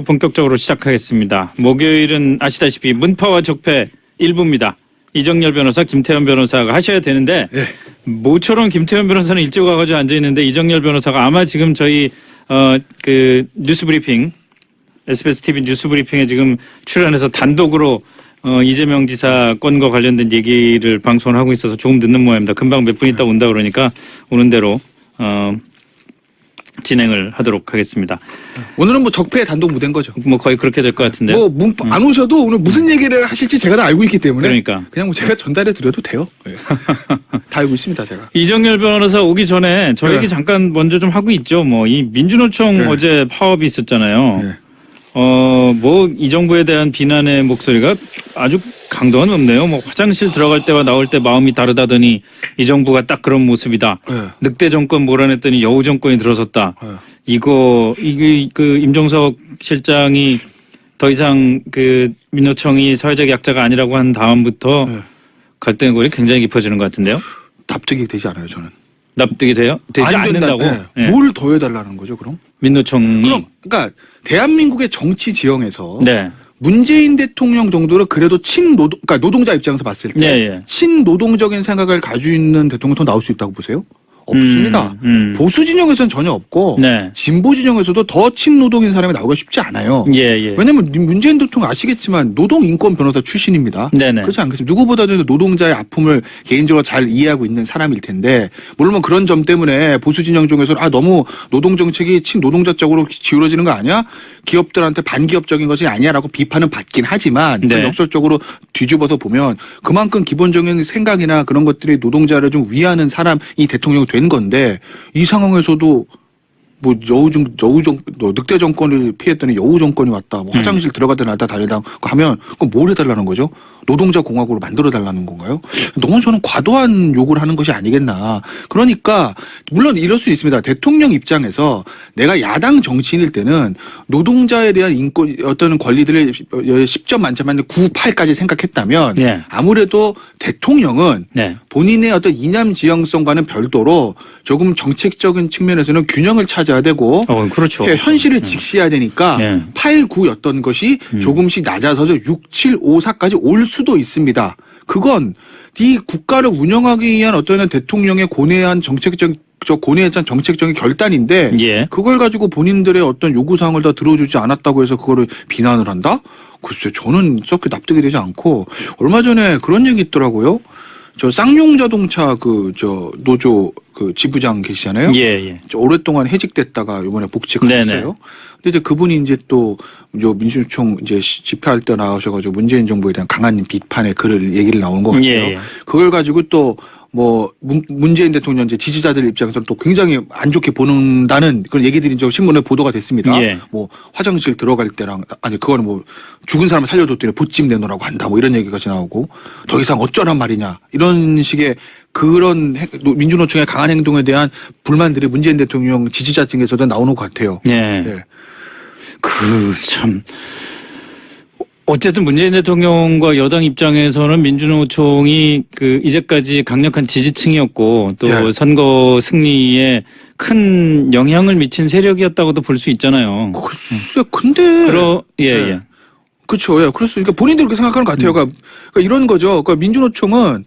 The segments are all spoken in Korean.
본격적으로 시작하겠습니다. 목요일은 아시다시피 문파와 적폐 일부입니다. 이정열 변호사, 김태현 변호사가 하셔야 되는데 네. 모처럼 김태현 변호사는 일찍 와가지고 앉아 있는데 이정열 변호사가 아마 지금 저희 그 뉴스브리핑 SBS TV 뉴스브리핑에 지금 출연해서 단독으로 이재명 지사 건과 관련된 얘기를 방송을 하고 있어서 조금 늦는 모양입니다. 금방 몇 분 있다 온다 그러니까 오는 대로 진행을 하도록 하겠습니다. 오늘은 뭐 적폐 단독 무대인 거죠. 뭐 거의 그렇게 될 것 같은데요. 뭐 안 오셔도 오늘 무슨 얘기를 하실지 제가 다 알고 있기 때문에 그러니까. 그냥 뭐 제가 전달해 드려도 돼요. 네. 다 알고 있습니다, 제가. 이정열 변호사 오기 전에 저 얘기 네. 잠깐 먼저 좀 하고 있죠. 뭐 이 민주노총 네. 어제 파업이 있었잖아요. 네. 뭐 이 정부에 대한 비난의 목소리가 아주 강도가 높네요. 뭐 화장실 들어갈 때와 나올 때 마음이 다르다더니 이 정부가 딱 그런 모습이다. 네. 늑대 정권 몰아냈더니 여우 정권이 들어섰다. 네. 이게 그 임종석 실장이 더 이상 그 민노총이 사회적 약자가 아니라고 한 다음부터 네. 갈등의 골이 굉장히 깊어지는 것 같은데요. 납득이 되지 않아요, 저는. 납득이 돼요? 되지 안 된다. 않는다고? 네. 네. 뭘 더 해달라는 거죠, 그럼? 민노총이 그러니까 대한민국의 정치 지형에서 네. 문재인 대통령 정도로 그래도 그러니까 노동자 입장에서 봤을 때 예. 친노동적인 생각을 가지고 있는 대통령이 더 나올 수 있다고 보세요? 없습니다. 보수 진영에서는 전혀 없고 네. 진보 진영에서도 더 친노동인 사람이 나오기가 쉽지 않아요. 예. 왜냐하면 문재인 대통령 아시겠지만 노동인권 변호사 출신입니다. 네네. 그렇지 않겠습니까? 누구보다도 노동자의 아픔을 개인적으로 잘 이해하고 있는 사람일 텐데 물론 그런 점 때문에 보수 진영 중에서는 너무 노동 정책이 친노동자 쪽으로 기울어지는 거 아니야? 기업들한테 반기업적인 것이 아니야라고 비판은 받긴 하지만 네. 역설적으로 뒤집어서 보면 그만큼 기본적인 생각이나 그런 것들이 노동자를 좀 위하는 사람이 대통령이 된 건데 이 상황에서도 뭐 늑대 정권을 피했더니 여우 정권이 왔다. 뭐 화장실 들어가다 나다 다니다 하면 그럼 뭘 해달라는 거죠? 노동자 공화국으로 만들어 달라는 건가요? 너무 저는 과도한 요구를 하는 것이 아니겠나. 그러니까 물론 이럴 수 있습니다. 대통령 입장에서 내가 야당 정치인일 때는 노동자에 대한 인권 어떤 권리들을 10점 만점에 9, 8까지 생각했다면 네. 아무래도 대통령은 네. 본인의 어떤 이념 지향성과는 별도로 조금 정책적인 측면에서는 균형을 찾아야 되고 그렇죠. 현실을 직시해야 되니까 네. 8, 9였던 것이 조금씩 낮아져서 6, 7, 5, 4까지 올 수도 있습니다. 그건 이 국가를 운영하기 위한 어떤 대통령의 고뇌한 정책적인 결단인데 예. 그걸 가지고 본인들의 어떤 요구사항을 다 들어주지 않았다고 해서 그거를 비난을 한다? 글쎄 저는 썩게 납득이 되지 않고 얼마 전에 그런 얘기 있더라고요. 저 쌍용 자동차 노조 지부장 계시잖아요. 예. 오랫동안 해직됐다가 이번에 복직하셨어요. 네네. 근데 이제 그분이 이제 또 민주노총 이제 집회할 때 나오셔가지고 문재인 정부에 대한 강한 비판의 얘기를 나온 것 같아요. 예. 그걸 가지고 또 뭐 문재인 대통령 이제 지지자들 입장에서는 또 굉장히 안 좋게 보는다는 그런 얘기들이 이제 신문에 보도가 됐습니다. 예. 뭐 화장실 들어갈 때랑 그거는 뭐 죽은 사람을 살려줬더니 보찜 내놓으라고 한다 뭐 이런 얘기까지 나오고 더 이상 어쩌란 말이냐 이런 식의 그런 민주노총의 강한 행동에 대한 불만들이 문재인 대통령 지지자 중에서도 나오는 것 같아요. 예. 네. 참 어쨌든 문재인 대통령과 여당 입장에서는 민주노총이 이제까지 강력한 지지층이었고 또 예. 선거 승리에 큰 영향을 미친 세력이었다고도 볼 수 있잖아요. 글쎄, 근데 예. 그렇죠. 예. 그러니까 본인들이 그렇게 생각하는 것 같아요. 그러니까 이런 거죠. 그러니까 민주노총은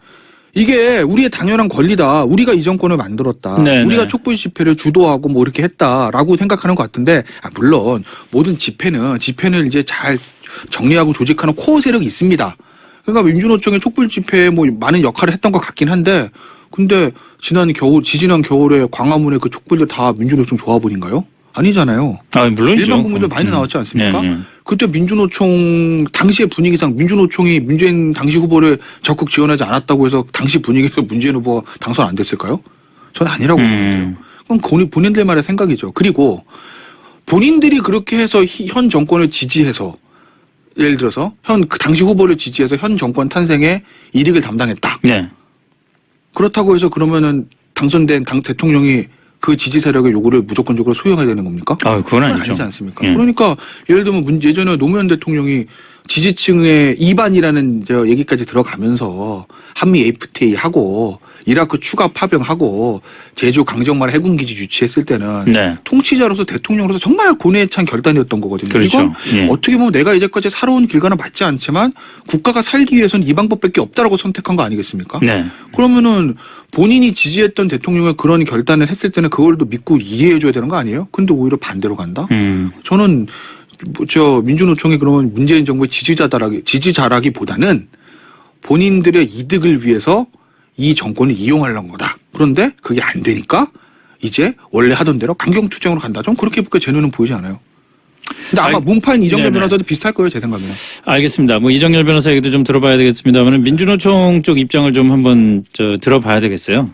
이게 우리의 당연한 권리다. 우리가 이 정권을 만들었다. 네네. 우리가 촛불 집회를 주도하고 뭐 이렇게 했다라고 생각하는 것 같은데 물론 모든 집회는 이제 잘 정리하고 조직하는 코어 세력이 있습니다. 그러니까 민주노총의 촛불 집회에 뭐 많은 역할을 했던 것 같긴 한데 근데 지지난 겨울에 광화문에 그 촛불들 다 민주노총 조합원인가요? 아니잖아요. 물론이죠. 일반 국민들 많이 나왔지 않습니까? 네. 그때 민주노총 당시의 분위기상 민주노총이 문재인 당시 후보를 적극 지원하지 않았다고 해서 당시 분위기에서 문재인 후보가 당선 안 됐을까요? 저는 아니라고 보는데요. 그건 본인들만의 생각이죠. 그리고 본인들이 그렇게 해서 현 정권을 지지해서 예를 들어서 그 당시 후보를 지지해서 현 정권 탄생에 이익을 담당했다. 네. 그렇다고 해서 그러면은 당선된 대통령이 그 지지 세력의 요구를 무조건적으로 수용해야 되는 겁니까? 그건 아니죠. 아니지 않습니까? 그러니까 예를 들면 예전에 노무현 대통령이 지지층의 이반이라는 저 얘기까지 들어가면서 한미 FTA 하고 이라크 추가 파병하고 제주 강정마을 해군기지 유치했을 때는 네. 통치자로서 대통령으로서 정말 고뇌에 찬 결단이었던 거거든요. 그렇죠. 이건 예. 어떻게 보면 내가 이제까지 살아온 길과는 맞지 않지만 국가가 살기 위해서는 이 방법밖에 없다라고 선택한 거 아니겠습니까? 네. 그러면은 본인이 지지했던 대통령의 그런 결단을 했을 때는 그걸도 믿고 이해해줘야 되는 거 아니에요? 근데 오히려 반대로 간다? 저는 저 민주노총이 그러면 문재인 정부의 지지자라기보다는 본인들의 이득을 위해서 이 정권을 이용하려는 거다. 그런데 그게 안 되니까 이제 원래 하던 대로 강경투쟁으로 간다. 좀 그렇게 제 눈은 보이지 않아요. 근데 아마 문파인 이정열 네네. 변호사도 비슷할 거예요, 제 생각에는. 알겠습니다. 뭐 이정열 변호사 얘기도 좀 들어봐야 되겠습니다만 민주노총 쪽 입장을 좀 한번 들어봐야 되겠어요.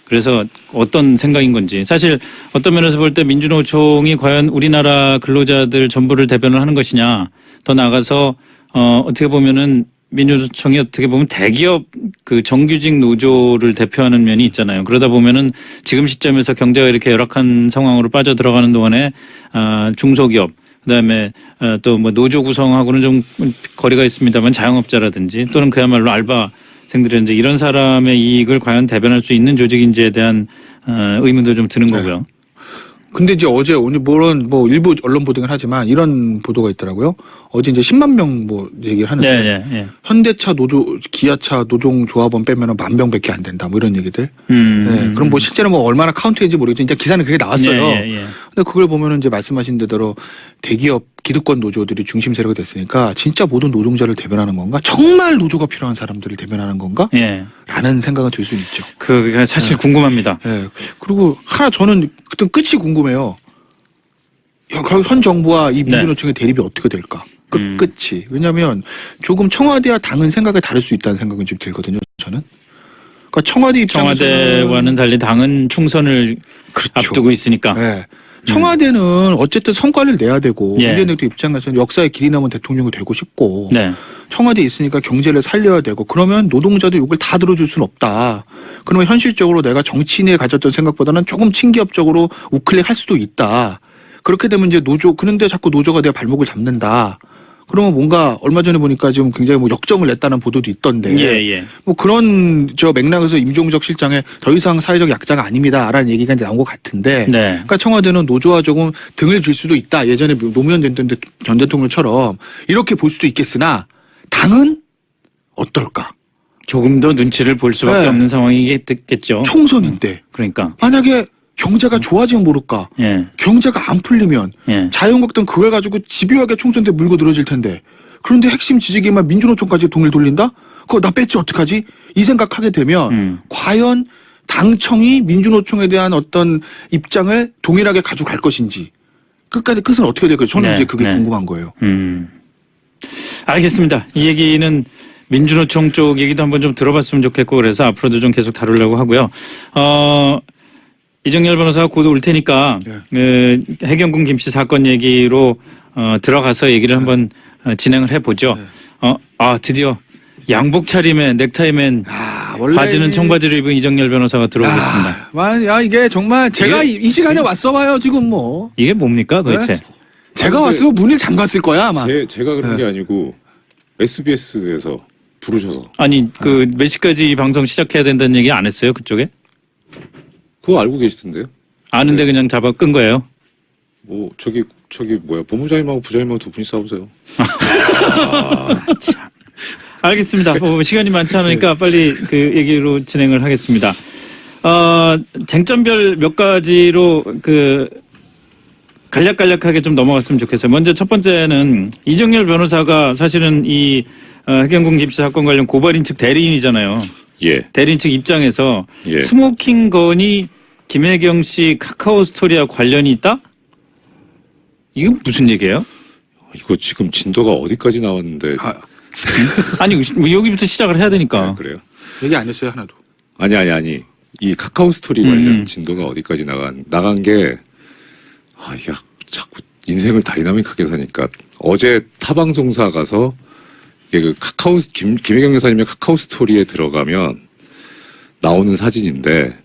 그래서 어떤 생각인 건지 사실 어떤 면에서 볼 때 민주노총이 과연 우리나라 근로자들 전부를 대변을 하는 것이냐 더 나아가서 어떻게 보면은 민주노총이 어떻게 보면 대기업 그 정규직 노조를 대표하는 면이 있잖아요. 그러다 보면은 지금 시점에서 경제가 이렇게 열악한 상황으로 빠져 들어가는 동안에 중소기업 그다음에 또 뭐 노조 구성하고는 좀 거리가 있습니다만 자영업자라든지 또는 그야말로 알바생들이든지 이런 사람의 이익을 과연 대변할 수 있는 조직인지에 대한 의문도 좀 드는 거고요. 근데 이제 어제 오늘 뭐 일부 언론 보도긴 하지만 이런 보도가 있더라고요. 어제 이제 10만 명 뭐 얘기를 하는데 네. 현대차 기아차 노동조합원 빼면은 10,000명밖에 안 된다. 뭐 이런 얘기들. 네, 그럼 뭐 실제로 뭐 얼마나 카운트인지 모르겠지만 이제 기사는 그게 나왔어요. 근데 그걸 보면은 이제 말씀하신 대로 대기업 기득권 노조들이 중심 세력이 됐으니까 진짜 모든 노동자를 대변하는 건가? 정말 노조가 필요한 사람들을 대변하는 건가? 예. 라는 생각은 들 수 있죠. 그게 사실 궁금합니다. 예. 그리고 하나 저는 그때 끝이 궁금해요. 현 정부와 이 민주노총의 대립이 어떻게 될까? 끝이. 왜냐하면 조금 청와대와 당은 생각이 다를 수 있다는 생각은 좀 들거든요. 저는. 그러니까 청와대 입장에서는 청와대와는 달리 당은 총선을 그렇죠. 앞두고 있으니까. 네. 청와대는 어쨌든 성과를 내야 되고 예. 문재인 대통령 입장에서는 역사의 길이 남은 대통령이 되고 싶고 네. 청와대에 있으니까 경제를 살려야 되고 그러면 노동자들 욕을 다 들어줄 수는 없다. 그러면 현실적으로 내가 정치인에 가졌던 생각보다는 조금 친기업적으로 우클릭할 수도 있다. 그렇게 되면 이제 그런데 자꾸 노조가 내 발목을 잡는다. 그러면 뭔가 얼마 전에 보니까 지금 굉장히 뭐 역정을 냈다는 보도도 있던데. 예. 뭐 그런 맥락에서 임종석 실장의 더 이상 사회적 약자가 아닙니다라는 얘기가 이제 나온 것 같은데. 네. 그러니까 청와대는 노조와 조금 등을 줄 수도 있다. 예전에 노무현 전 대통령처럼 이렇게 볼 수도 있겠으나 당은 어떨까? 조금 더 눈치를 볼 수밖에 네. 없는 상황이겠죠. 총선인데 그러니까. 만약에 경제가 좋아지면 모를까? 예. 경제가 안 풀리면 예. 자유한국당 그걸 가지고 집요하게 총선 때 물고 늘어질 텐데 그런데 핵심 지지기만 민주노총까지 돈을 돌린다? 그거 나 뺐지 어떡하지? 이 생각하게 되면 과연 당청이 민주노총에 대한 어떤 입장을 동일하게 가져갈 것인지 끝은 어떻게 될까요? 저는 네, 이제 그게 네. 궁금한 거예요. 알겠습니다. 이 얘기는 민주노총 쪽 얘기도 한번 좀 들어봤으면 좋겠고 그래서 앞으로도 좀 계속 다루려고 하고요. 이정열 변호사가 곧 올 테니까 해경군 김씨 사건 얘기로 들어가서 얘기를 한번 진행을 해보죠. 드디어 양복 차림에 넥타이맨 원래 바지는 청바지를 입은 이정열 변호사가 들어오겠습니다. 야 이게 정말 제가 이 시간에 왔어봐요 지금 뭐 이게 뭡니까 도대체? 제가 왔으면 문을 잠갔을 거야 아마. 제가 그런 게 아니고 SBS에서 부르셔서. 아니 몇 시까지 이 방송 시작해야 된다는 얘기 안 했어요 그쪽에? 그거 알고 계시던데요? 아는데 그냥 잡아 끈 거예요? 뭐 저기 뭐야 본부장님하고 부장님하고 두 분이 싸우세요. 참. 알겠습니다. 시간이 많지 않으니까 빨리 그 얘기로 진행을 하겠습니다. 쟁점별 몇 가지로 간략간략하게 좀 넘어갔으면 좋겠어요. 먼저 첫 번째는 이정열 변호사가 사실은 이 해경군 김씨 사건 관련 고발인 측 대리인이잖아요. 예. 대리인 측 입장에서 예. 스모킹 건이 김혜경 씨 카카오 스토리와 관련이 있다? 이건 무슨 얘기예요? 이거 지금 진도가 어디까지 나왔는데? 아니 여기부터 시작을 해야 되니까. 네, 그래요? 얘기 안 했어요 하나도. 아니. 이 카카오 스토리 관련 진도가 어디까지 나간 게 이게 자꾸 인생을 다이나믹하게 사니까 어제 타방송사 가서 이게 김혜경 여사님의 카카오 스토리에 들어가면 나오는 사진인데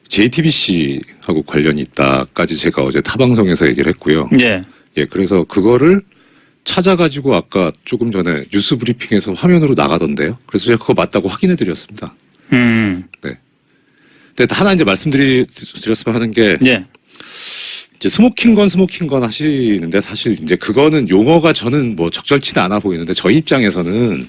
JTBC하고 관련이 있다까지 제가 어제 타방송에서 얘기를 했고요. 예. 예, 그래서 그거를 찾아가지고 아까 조금 전에 뉴스 브리핑에서 화면으로 나가던데요. 그래서 제가 그거 맞다고 확인해 드렸습니다. 네. 근데 하나 이제 말씀드렸으면 하는 게 예. 이제 스모킹 건 하시는데 사실 이제 그거는 용어가 저는 뭐 적절치는 않아 보이는데 저희 입장에서는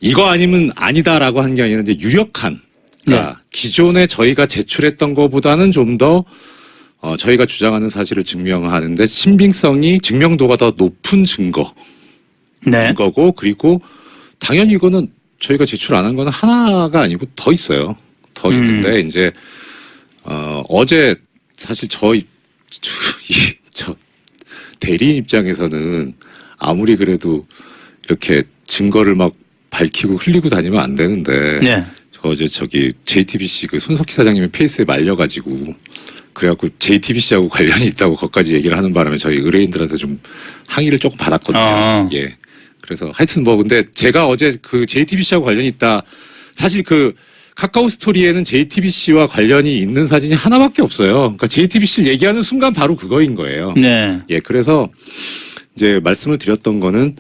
이거 아니면 아니다라고 한 게 아니라 이제 유력한 그러니까 기존에 저희가 제출했던 것보다는 좀 더 저희가 주장하는 사실을 증명하는데 신빙성이 증명도가 더 높은 증거. 네. 거고 그리고 당연히 이거는 저희가 제출 안 한 거는 하나가 아니고 더 있어요. 더 있는데 이제 어제 사실 저 대리인 입장에서는 아무리 그래도 이렇게 증거를 막 밝히고 흘리고 다니면 안 되는데 네. 저 어제 저기 JTBC 그 손석희 사장님의 페이스에 말려가지고 그래갖고 JTBC하고 관련이 있다고 거기까지 얘기를 하는 바람에 저희 의뢰인들한테 좀 항의를 조금 받았거든요. 예. 그래서 하여튼 뭐 근데 제가 어제 그 JTBC하고 관련이 있다. 사실 그 카카오 스토리에는 JTBC와 관련이 있는 사진이 하나밖에 없어요. 그러니까 JTBC를 얘기하는 순간 바로 그거인 거예요. 네. 예. 그래서 이제 말씀을 드렸던 거는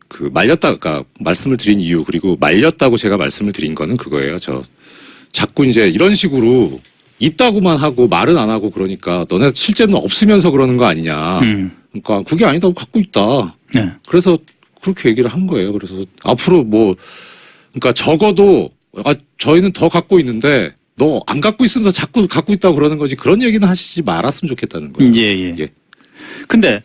그 말렸다가 말씀을 드린 이유 그리고 말렸다고 제가 말씀을 드린 거는 그거예요. 저 자꾸 이제 이런 식으로 있다고만 하고 말은 안 하고 그러니까 너네 실제는 없으면서 그러는 거 아니냐. 그러니까 그게 아니다고 갖고 있다. 네. 그래서 그렇게 얘기를 한 거예요. 그래서 앞으로 뭐 그러니까 적어도 저희는 더 갖고 있는데 너 안 갖고 있으면서 자꾸 갖고 있다고 그러는 거지 그런 얘기는 하시지 말았으면 좋겠다는 거예요. 예. 예. 근데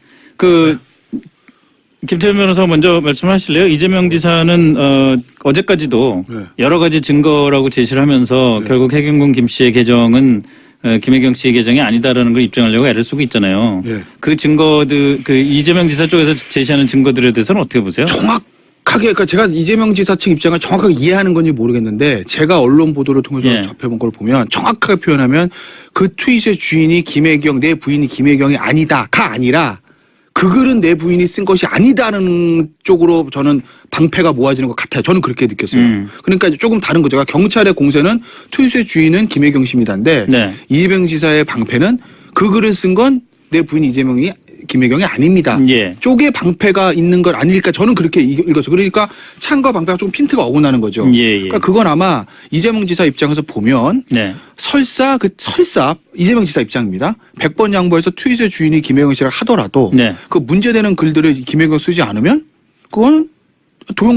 김태현 변호사 먼저 말씀하실래요? 이재명 지사는 어제까지도 네. 여러 가지 증거라고 제시를 하면서 네. 결국 해경군 김 씨의 계정은 김혜경 씨의 계정이 아니다라는 걸 입증하려고 애를 쓰고 있잖아요. 예. 그 증거들 그 이재명 지사 쪽에서 제시하는 증거들에 대해서는 어떻게 보세요? 정확하게 그러니까 제가 이재명 지사 측 입장을 정확하게 이해하는 건지 모르겠는데 제가 언론 보도를 통해서 예. 접해본 걸 보면 정확하게 표현하면 그 트윗의 주인이 김혜경 내 부인이 김혜경이 아니다가 아니라 그 글은 내 부인이 쓴 것이 아니다는 쪽으로 저는 방패가 모아지는 것 같아요. 저는 그렇게 느꼈어요. 그러니까 조금 다른 거죠. 경찰의 공세는 트윗의 주인은 김혜경 씨입니다인데 네. 이재명 지사의 방패는 그 글을 쓴 건 내 부인 이재명이 김혜경이 아닙니다. 예. 쪽에 방패가 있는 것 아닐까 저는 그렇게 읽었어요. 그러니까 창과 방패가 조금 핀트가 어긋나는 거죠. 예. 그러니까 그건 아마 이재명 지사 입장에서 보면 네. 설사 이재명 지사 입장입니다. 100번 양보해서 트윗의 주인이 김혜경 씨라 하더라도 네. 그 문제되는 글들을 김혜경 쓰지 않으면 그거는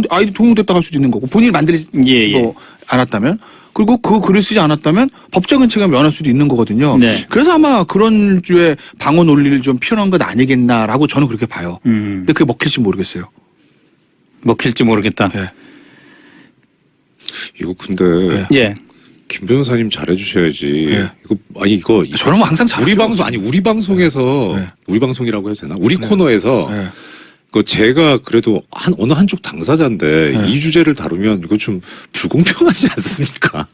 아이디 도용됐다 할 수도 있는 거고 본인이 만들지 예. 않았다면 그리고 그 글을 쓰지 않았다면 법적인 책임을 면할 수도 있는 거거든요. 네. 그래서 아마 그런 류의 방어 논리를 좀 표현한 것 아니겠나라고 저는 그렇게 봐요. 근데 그게 먹힐지 모르겠어요. 먹힐지 모르겠다. 예. 이거 근데 예. 김 변호사님 잘해주셔야지. 예. 이거 저는 뭐 항상 잘하죠. 우리 방송에서 네. 우리 방송이라고 해도 되나? 우리 코너에서 예. 제가 그래도 어느 한쪽 당사자인데 네. 이 주제를 다루면 이거 좀 불공평하지 않습니까?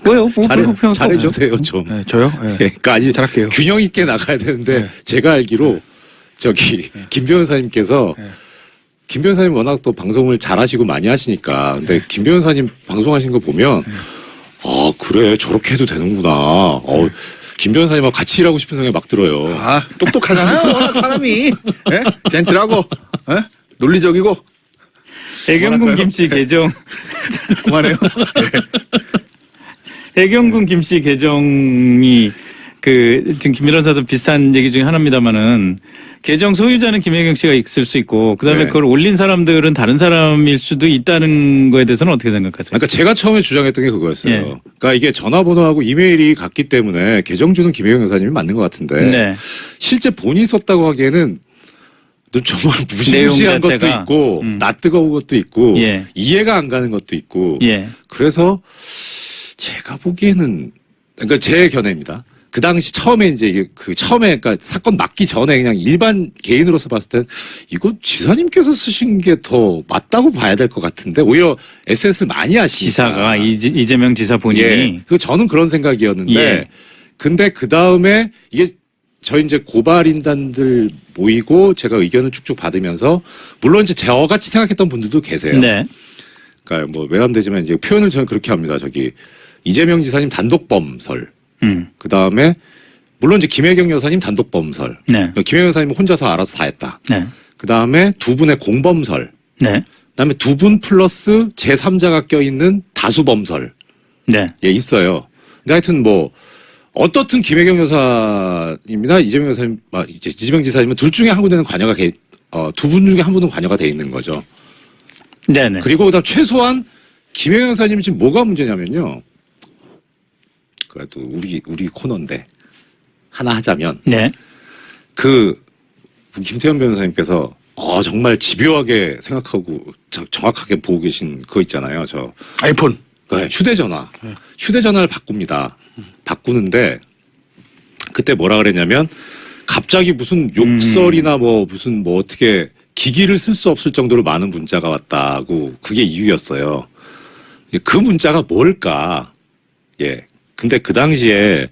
왜요? 뭐 불공평할 거 잘해주세요 좀. 네, 저요? 네. 그러니까 아니 잘할게요. 균형 있게 나가야 되는데 네. 제가 알기로 저기 김 변호사님께서 네. 김 변호사님 워낙 또 방송을 잘하시고 많이 하시니까 근데 김 변호사님 방송하신 거 보면 아 그래 저렇게 해도 되는구나. 김 변호사님하고 같이 일하고 싶은 생각이 막 들어요. 아, 똑똑하잖아요. 워낙 사람이. 예? 젠틀하고, 예? 논리적이고. 해경군 김씨 계정 그만해요. 해경군 김씨 계정이 지금 김 변호사도 비슷한 얘기 중에 하나입니다만은 계정 소유자는 김혜경 씨가 있을 수 있고 그다음에 네. 그걸 올린 사람들은 다른 사람일 수도 있다는 거에 대해서는 어떻게 생각하세요? 그러니까 제가 처음에 주장했던 게 그거였어요. 예. 그러니까 이게 전화번호하고 이메일이 같기 때문에 계정주는 김혜경 여사님이 맞는 것 같은데 네. 실제 본인이 썼다고 하기에는 좀 정말 내용 무시무시한 것도 자체가, 있고 낯뜨거운 것도 있고 예. 이해가 안 가는 것도 있고 예. 그래서 제가 보기에는 그러니까 제 견해입니다. 그 당시 처음에 이제 이게 그러니까 사건 맞기 전에 그냥 일반 개인으로서 봤을 땐 이거 지사님께서 쓰신 게 더 맞다고 봐야 될 것 같은데 오히려 SNS를 많이 하시니까 지사가 이재명 지사 본인이 예. 그 저는 그런 생각이었는데 예. 근데 그 다음에 이게 저희 이제 고발인단들 모이고 제가 의견을 쭉쭉 받으면서 물론 이제 저같이 생각했던 분들도 계세요. 네. 그러니까 뭐 외람되지만 이제 표현을 저는 그렇게 합니다. 저기 이재명 지사님 단독 범설. 그 다음에 물론 이제 김혜경 여사님 단독 범설. 네. 김혜경 여사님은 혼자서 알아서 다 했다. 네. 그 다음에 두 분의 공범설. 네. 그다음에 두 분 플러스 제3자가 껴있는 다수 범설. 네. 예, 있어요. 근데 하여튼 뭐 어떻든 김혜경 여사님이나 이재명 여사님, 이제 이재명 지사님은 둘 중에 한 군데는 관여가 두 분 중에 한 분은 관여가 돼 있는 거죠. 네네. 그리고 그다음 최소한 김혜경 여사님이 지금 뭐가 문제냐면요. 그래도 우리 코너인데 하나 하자면 네. 그 김태현 변호사님께서 정말 집요하게 생각하고 정확하게 보고 계신 그거 있잖아요. 저 아이폰. 네, 휴대전화를 바꿉니다. 바꾸는데 그때 뭐라 그랬냐면 갑자기 무슨 욕설이나 무슨 어떻게 기기를 쓸 수 없을 정도로 많은 문자가 왔다고 그게 이유였어요. 그 문자가 뭘까? 예. 근데 그 당시에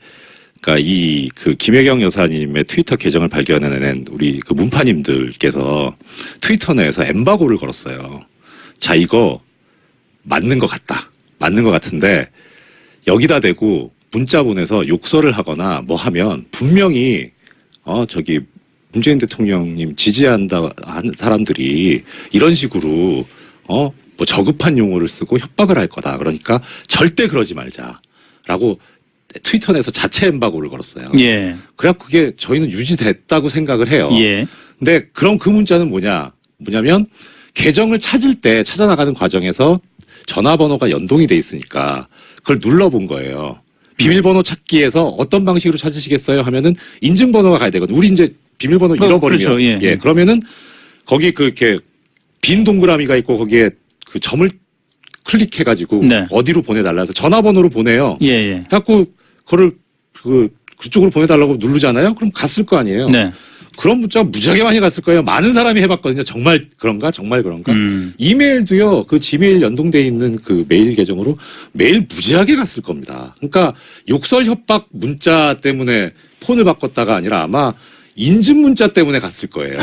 그러니까 그 김혜경 여사님의 트위터 계정을 발견해낸 우리 그 문파님들께서 트위터 내에서 엠바고를 걸었어요. 자, 이거 맞는 것 같다. 맞는 것 같은데 여기다 대고 문자 보내서 욕설을 하거나 뭐 하면 분명히 저기 문재인 대통령님 지지한다 하는 사람들이 이런 식으로 뭐 저급한 용어를 쓰고 협박을 할 거다. 그러니까 절대 그러지 말자라고 트위터 내에서 자체 엠바고를 걸었어요. 예. 그래갖고 그게 저희는 유지됐다고 생각을 해요. 예. 근데 그럼 그 문자는 뭐냐면 계정을 찾을 때 찾아나가는 과정에서 전화번호가 연동이 돼 있으니까 그걸 눌러본 거예요. 비밀번호 찾기에서 어떤 방식으로 찾으시겠어요? 하면은 인증번호가 가야 되거든요. 우리 이제 비밀번호 잃어버리면 그렇죠. 예. 그러면은 거기 그렇게 빈 동그라미가 있고 거기에 그 점을 클릭해가지고 네. 어디로 보내달라 해서 전화번호로 보내요. 예. 예. 해갖고 그거를 그쪽으로 보내달라고 누르잖아요. 그럼 갔을 거 아니에요. 네. 그런 문자가 무지하게 많이 갔을 거예요. 많은 사람이 해봤거든요. 정말 그런가? 이메일도요. 그 지메일 연동돼 있는 그 메일 계정으로 메일 무지하게 갔을 겁니다. 그러니까 욕설 협박 문자 때문에 폰을 바꿨다가 아니라 아마 인증 문자 때문에 갔을 거예요.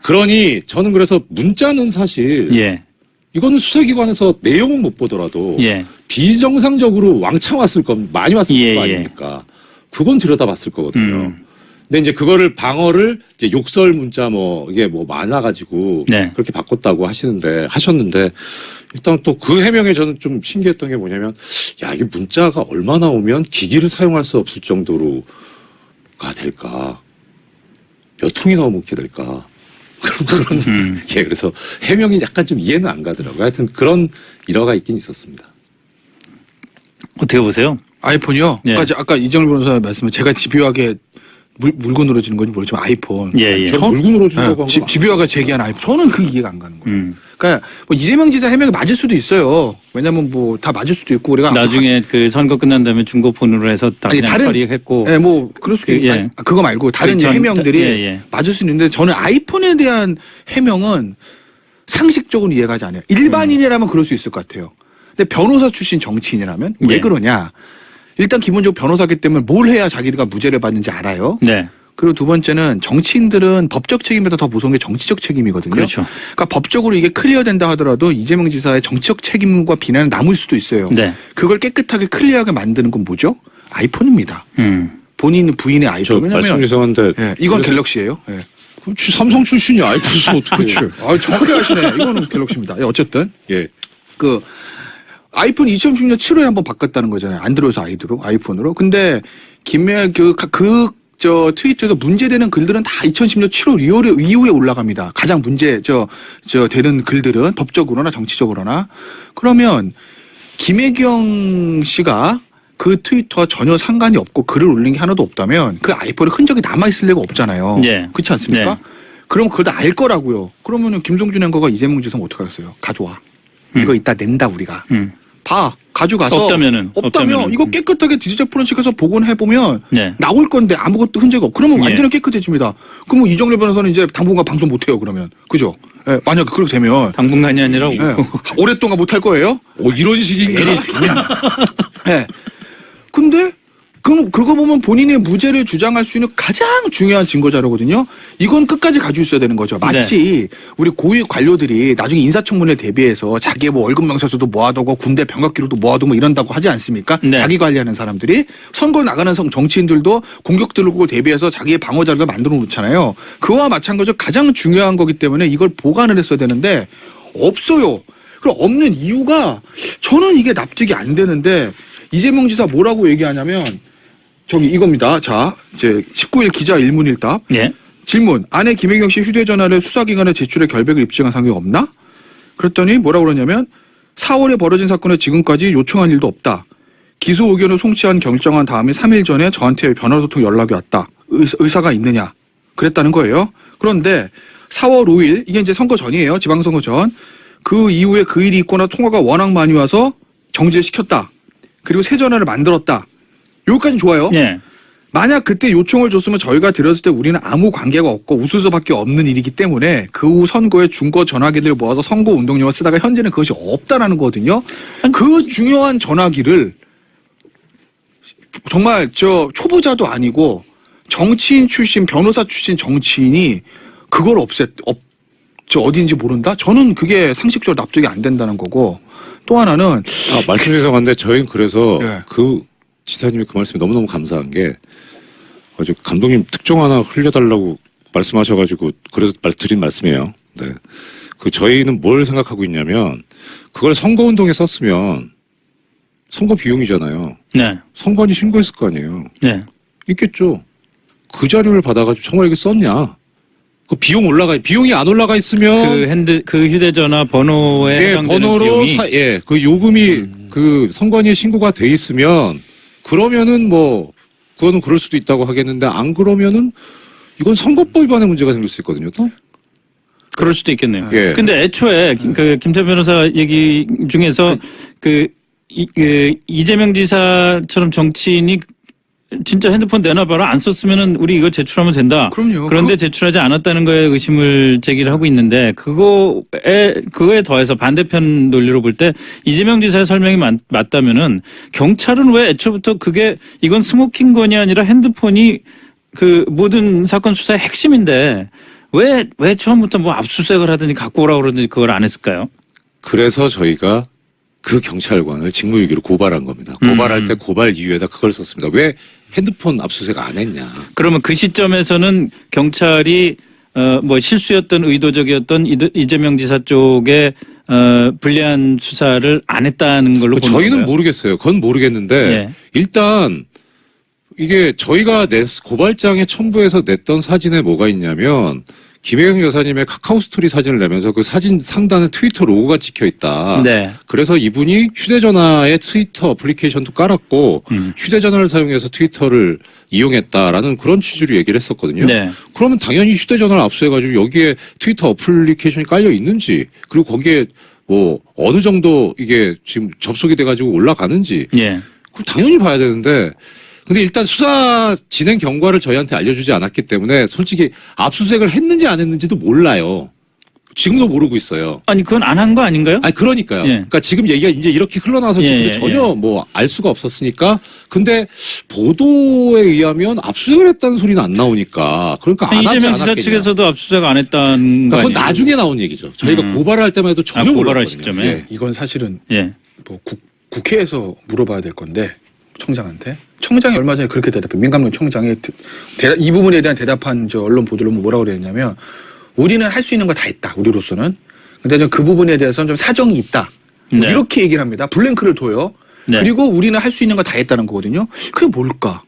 그러니 저는 그래서 문자는 사실 예. 이거는 수사기관에서 내용은 못 보더라도 예. 비정상적으로 왕창 왔을 겁니다. 많이 왔을 예, 거 예. 아닙니까? 그건 들여다봤을 거거든요. 근데 이제 그거를 방어를 이제 욕설 문자 이게 많아가지고 네. 그렇게 바꿨다고 하셨는데 일단 또 그 해명에 저는 좀 신기했던 게 뭐냐면 야, 이게 문자가 얼마나 오면 기기를 사용할 수 없을 정도로가 될까? 몇 통이나 오게 될까? 그런 예, 그래서 해명이 약간 좀 이해는 안 가더라고요. 하여튼 그런 일화가 있긴 있었습니다. 어떻게 보세요? 아이폰이요? 예. 아까 이정일 변호사 말씀을 제가 집요하게 물고 늘어지는 건지 모르지만 아이폰. 예, 예. 전 물고 늘어진다고 한 건 집요하가 제기한 아이폰. 저는 그 이해가 안 가는 거예요. 그러니까 이재명 지사 해명이 맞을 수도 있어요. 왜냐면 다 맞을 수도 있고 우리가 나중에 그 선거 끝난 다음에 중고폰으로 해서 다 그냥 처리했고. 예, 그럴 수도 있고. 예. 그거 말고 다른 해명들이 예. 맞을 수 있는데 저는 아이폰에 대한 해명은 상식적으로 이해가 가지 않아요. 일반인이라면 그럴 수 있을 것 같아요. 근데 변호사 출신 정치인이라면 왜 예. 그러냐? 일단 기본적으로 변호사기 때문에 뭘 해야 자기가 무죄를 받는지 알아요. 네. 그리고 두 번째는 정치인들은 법적 책임보다 더 무서운 게 정치적 책임이거든요. 그렇죠. 그러니까 법적으로 이게 클리어된다 하더라도 이재명 지사의 정치적 책임과 비난은 남을 수도 있어요. 네. 그걸 깨끗하게 클리어하게 만드는 건 뭐죠? 아이폰입니다. 본인 부인의 아이폰. 말씀 이상한데 예, 이건 갤럭시예요. 예. 그렇지, 삼성 출신이 아이폰에서 어떻게? 정확하게 하시네. 이거는 갤럭시입니다. 예, 어쨌든 예. 아이폰 2016년 7월에 한번 바꿨다는 거잖아요. 안드로이드 아이폰으로. 근데 트위터에서 문제되는 글들은 다 2010년 7월 이후에 올라갑니다. 가장 되는 글들은 법적으로나 정치적으로나. 그러면 김혜경 씨가 그 트위터와 전혀 상관이 없고 글을 올린 게 하나도 없다면 그 아이폰에 흔적이 남아있을 리가 없잖아요. 예. 그렇지 않습니까? 네. 그럼 그걸 다 알 거라고요. 그러면은 김성준 앵커가 이재명 지사는 어떻게 하겠어요? 가져와. 이거 이따 낸다 우리가. 봐. 가져가서 없다면 이거 깨끗하게 디지털 포렌식해서 복원해 보면 네. 나올 건데 아무것도 흔적 없고 그러면 예. 완전히 깨끗해집니다. 그러면 이정렬 변호사는 이제 당분간 방송 못 해요. 그러면 그죠? 예, 만약 그렇게 되면 당분간이 아니라 예, 오랫동안 못 할 거예요. 이런 식인가? 예를 들면. 예. 근데 그럼 그거 보면 본인의 무죄를 주장할 수 있는 가장 중요한 증거 자료거든요. 이건 끝까지 가지고 있어야 되는 거죠. 마치 우리 고위 관료들이 나중에 인사청문회 대비해서 자기의 뭐 월급 명세서도 모아두고 군대 병역 기록도 모아두고 뭐 이런다고 하지 않습니까? 네. 자기 관리하는 사람들이 선거 나가는 정치인들도 공격 들고 대비해서 자기의 방어 자료를 만들어 놓잖아요. 그와 마찬가지로 가장 중요한 거기 때문에 이걸 보관을 했어야 되는데 없어요. 그럼 없는 이유가 저는 이게 납득이 안 되는데 이재명 지사 뭐라고 얘기하냐면 저기 이겁니다. 자, 이제 19일 기자 일문일답. 예. 질문. 아내 김혜경 씨 휴대전화를 수사기관에 제출해 결백을 입증한 상황이 없나? 그랬더니 뭐라고 그러냐면 4월에 벌어진 사건에 지금까지 요청한 일도 없다. 기소 의견을 송치한 결정한 다음에 3일 전에 저한테 변호사 연락이 왔다. 의사가 있느냐? 그랬다는 거예요. 그런데 4월 5일 이게 이제 선거 전이에요. 지방선거 전. 그 이후에 그 일이 있거나 통화가 워낙 많이 와서 정지를 시켰다. 그리고 새 전화를 만들었다. 여기까지는 좋아요. 예. 만약 그때 요청을 줬으면 저희가 드렸을 때 우리는 아무 관계가 없고 웃을 수밖에 없는 일이기 때문에 그 후 선거에 중고 전화기들을 모아서 선거 운동용으로 쓰다가 현재는 그것이 없다라는 거거든요. 그 중요한 전화기를 정말 저 초보자도 아니고 정치인 출신 변호사 출신 정치인이 그걸 저 어딘지 모른다? 저는 그게 상식적으로 납득이 안 된다는 거고 또 하나는 말씀 죄송한데 저희는 그래서 네. 그 지사님이 그 말씀이 너무너무 감사한 게 어제 감독님 특종 하나 흘려달라고 말씀하셔가지고 그래서 드린 말씀이에요. 네. 그 저희는 뭘 생각하고 있냐면 그걸 선거운동에 썼으면 선거 비용이잖아요. 네. 선관위 신고했을 거 아니에요. 네. 있겠죠. 그 자료를 받아가지고 청와대에 썼냐? 그 비용이 안 올라가 있으면 그 휴대전화 번호에 해당되는 번호로 비용이 그 요금이 그 선관위에 신고가 돼 있으면 그러면은 뭐 그거는 그럴 수도 있다고 하겠는데 안 그러면은 이건 선거법 위반의 문제가 생길 수 있거든요. 또. 그럴 수도 있겠네요. 예. 근데 애초에 그 김태 변호사 얘기 중에서 그 이재명 지사처럼 정치인이 진짜 핸드폰 내놔봐라 안 썼으면은 우리 이거 제출하면 된다. 그럼요. 그런데 제출하지 않았다는 거에 의심을 제기를 하고 있는데 그거에 더해서 반대편 논리로 볼 때 이재명 지사의 설명이 맞다면은 경찰은 왜 애초부터 이건 스모킹건이 아니라 핸드폰이 그 모든 사건 수사의 핵심인데 왜 처음부터 뭐 압수수색을 하든지 갖고 오라고 그러든지 그걸 안 했을까요? 그래서 저희가 그 경찰관을 직무유기로 고발한 겁니다. 고발할 때 고발 이유에다 그걸 썼습니다. 왜 핸드폰 압수수색 안 했냐. 그러면 그 시점에서는 경찰이 뭐 실수였던 의도적이었던 이재명 지사 쪽에 불리한 수사를 안 했다는 걸로 보는 저희는 건가요? 모르겠어요. 그건 모르겠는데 예. 일단 이게 저희가 고발장에 첨부해서 냈던 사진에 뭐가 있냐면 김혜경 여사님의 카카오 스토리 사진을 내면서 그 사진 상단에 트위터 로고가 찍혀 있다. 네. 그래서 이분이 휴대전화에 트위터 어플리케이션도 깔았고 휴대전화를 사용해서 트위터를 이용했다라는 그런 취지로 얘기를 했었거든요. 네. 그러면 당연히 휴대전화를 압수해가지고 여기에 트위터 어플리케이션이 깔려 있는지 그리고 거기에 뭐 어느 정도 이게 지금 접속이 돼가지고 올라가는지 예. 그럼 당연히 봐야 되는데 근데 일단 수사 진행 경과를 저희한테 알려주지 않았기 때문에 솔직히 압수수색을 했는지 안 했는지도 몰라요. 지금도 모르고 있어요. 아니 그건 안 한 거 아닌가요? 아니 그러니까요. 예. 그러니까 지금 얘기가 이제 이렇게 흘러나서 예, 전혀 뭐 알 수가 없었으니까 근데 보도에 의하면 압수수색을 했다는 소리는 안 나오니까 그러니까 안 하지 이재명 지사 않았겠냐. 측에서도 압수수색 안 했다는 거 그러니까 그건 아니에요? 나중에 나온 얘기죠. 저희가 고발을 할 때만 해도 전혀 고발할 몰랐거든요. 시점에. 예. 이건 사실은 예. 뭐 국회에서 물어봐야 될 건데 청장한테 청장이 얼마 전에 그렇게 대답해 민감동 청장이 이 부분에 대한 대답한 저 언론 보도를 뭐라고 그랬냐면 우리는 할 수 있는 거 다 했다 우리로서는 근데 좀 그 부분에 대해서는 좀 사정이 있다 뭐 네. 이렇게 얘기를 합니다 블랭크를 둬요 네. 그리고 우리는 할 수 있는 거 다 했다는 거거든요 그게 뭘까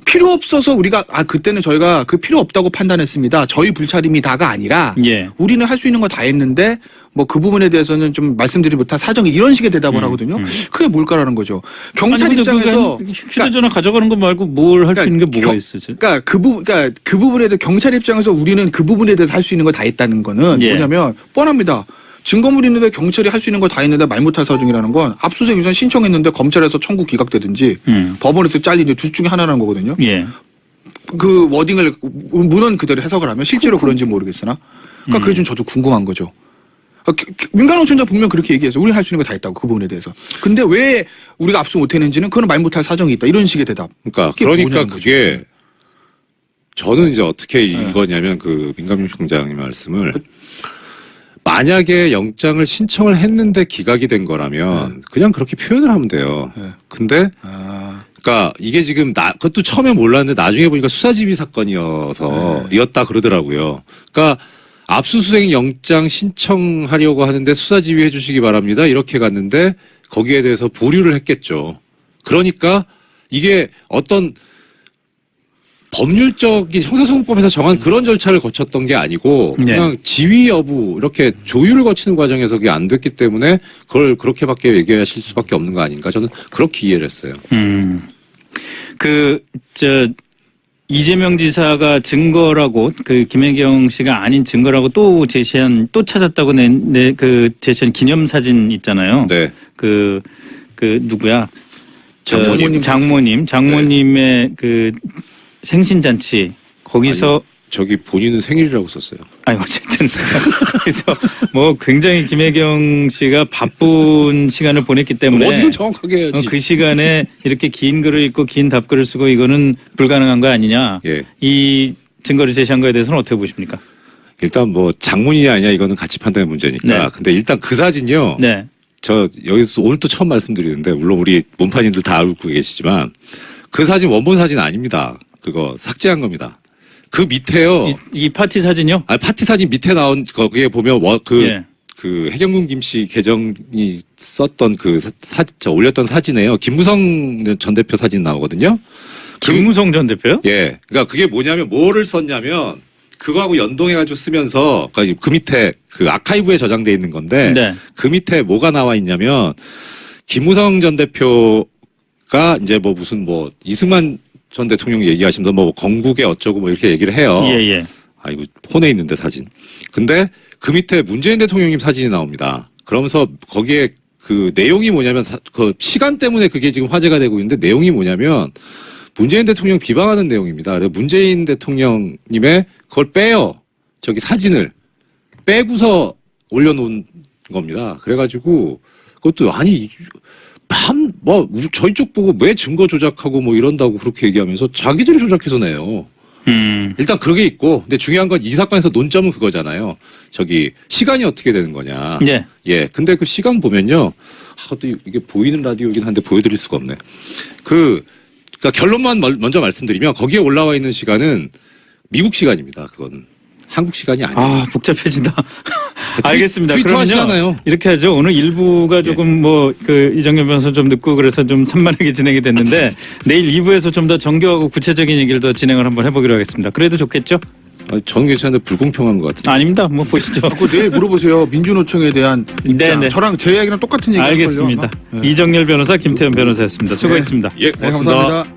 필요 없어서 우리가 그때는 저희가 그 필요 없다고 판단했습니다 저희 불찰임이 다가 아니라 예. 우리는 할 수 있는 거 다 했는데 뭐 그 부분에 대해서는 좀 말씀드리지 못한 사정이 이런 식의 대답을 하거든요. 그게 뭘까라는 거죠. 경찰 아니, 근데 입장에서 휴대전화 가져가는 거 말고 뭘 할 수 있는 게 뭐가 있으세요? 그러니까 그 부분에 대해서 경찰 입장에서 우리는 그 부분에 대해서 할 수 있는 거 다 했다는 거는 예. 뭐냐면 뻔합니다. 증거물이 있는데 경찰이 할 수 있는 거 다 했는데 말 못할 사정이라는 건 압수수색 유산 신청했는데 검찰에서 청구 기각되든지 법원에서 잘리는 둘 중에 하나라는 거거든요. 예. 그 워딩을 문헌 그대로 해석을 하면 실제로 그런지 모르겠으나 그러니까 그게 좀 저도 궁금한 거죠. 민간노총장 분명 그렇게 얘기해서 우리는 할 수 있는 거 다 했다고 그 부분에 대해서. 근데 왜 우리가 압수 못했는지는 그건 말 못할 사정이 있다 이런 식의 대답. 그러니까 뭐냐는 그게 거죠. 저는 이제 어떻게 읽었냐면 그 민간노총장의 말씀을 만약에 영장을 신청을 했는데 기각이 된 거라면 그냥 그렇게 표현을 하면 돼요. 근데 그러니까 이게 지금 그것도 처음에 몰랐는데 나중에 보니까 수사지휘 사건이었다 그러더라고요. 그러니까 압수수색 영장 신청하려고 하는데 수사지휘 해주시기 바랍니다. 이렇게 갔는데 거기에 대해서 보류를 했겠죠. 그러니까 이게 어떤 법률적인 형사소송법에서 정한 그런 절차를 거쳤던 게 아니고 그냥 지휘 여부 이렇게 조율을 거치는 과정에서 그게 안 됐기 때문에 그걸 그렇게밖에 얘기하실 수밖에 없는 거 아닌가 저는 그렇게 이해를 했어요. 이재명 지사가 증거라고 그 김혜경 씨가 아닌 증거라고 또 찾았다고 제시한 기념사진 있잖아요. 네. 그 누구야? 장모님. 장모님의 그 생신잔치 거기서 저기 본인은 생일이라고 썼어요. 아니 어쨌든 그래서 뭐 굉장히 김혜경 씨가 바쁜 시간을 보냈기 때문에 어떻게 정확하게 해야지. 그 시간에 이렇게 긴 글을 읽고 긴 답글을 쓰고 이거는 불가능한 거 아니냐. 예. 이 증거를 제시한 거에 대해서는 어떻게 보십니까? 일단 뭐 장문이냐 아니냐 이거는 가치 판단의 문제니까. 네. 근데 일단 그 사진요. 네. 저 여기서 오늘 또 처음 말씀드리는데 물론 우리 몸판님들 다 알고 계시지만 그 사진 원본 사진 아닙니다. 그거 삭제한 겁니다. 그 밑에요. 이 파티 사진요? 파티 사진 밑에 나온 거기에 보면 예. 그 해경군 김씨 계정이 썼던 올렸던 사진에요. 김무성 전 대표 사진 나오거든요. 김무성 전 대표요? 예. 그러니까 그게 뭐냐면 뭐를 썼냐면 그거하고 연동해가지고 쓰면서 그러니까 그 밑에 그 아카이브에 저장돼 있는 건데 네. 그 밑에 뭐가 나와 있냐면 김무성 전 대표가 이제 뭐 무슨 뭐 이승만 전 대통령 얘기하시면서 뭐 건국에 어쩌고 뭐 이렇게 얘기를 해요. 예. 이거 폰에 있는데 사진. 근데 그 밑에 문재인 대통령님 사진이 나옵니다. 그러면서 거기에 그 내용이 뭐냐면 그 시간 때문에 그게 지금 화제가 되고 있는데 내용이 뭐냐면 문재인 대통령 비방하는 내용입니다. 그래서 문재인 대통령님의 그걸 빼요. 저기 사진을 빼고서 올려놓은 겁니다. 그래가지고 그것도 저희 쪽 보고 왜 증거 조작하고 뭐 이런다고 그렇게 얘기하면서 자기들이 조작해서 내요. 일단 그게 있고, 근데 중요한 건 이 사건에서 논점은 그거잖아요. 저기 시간이 어떻게 되는 거냐. 네. 예. 근데 그 시간 보면요. 또 이게 보이는 라디오이긴 한데 보여드릴 수가 없네. 그러니까 결론만 먼저 말씀드리면 거기에 올라와 있는 시간은 미국 시간입니다. 그거는 한국 시간이 아니에요. 복잡해진다. 알겠습니다. 트위터 하시잖아요. 그러면요 이렇게 하죠. 오늘 일부가 조금 이정열 변호사 좀 늦고 그래서 좀 산만하게 진행이 됐는데 내일 2부에서 좀 더 정교하고 구체적인 얘기를 더 진행을 한번 해보기로 하겠습니다. 그래도 좋겠죠? 저는 괜찮은데 불공평한 것 같은데. 아닙니다. 뭐 보시죠. 자꾸 내일 물어보세요. 민주노총에 대한 입장. 네. 저랑 제 이야기랑 똑같은 얘기 알겠습니다. 이정열 변호사, 김태현 변호사였습니다. 수고했습니다. 예, 고맙습니다. 감사합니다.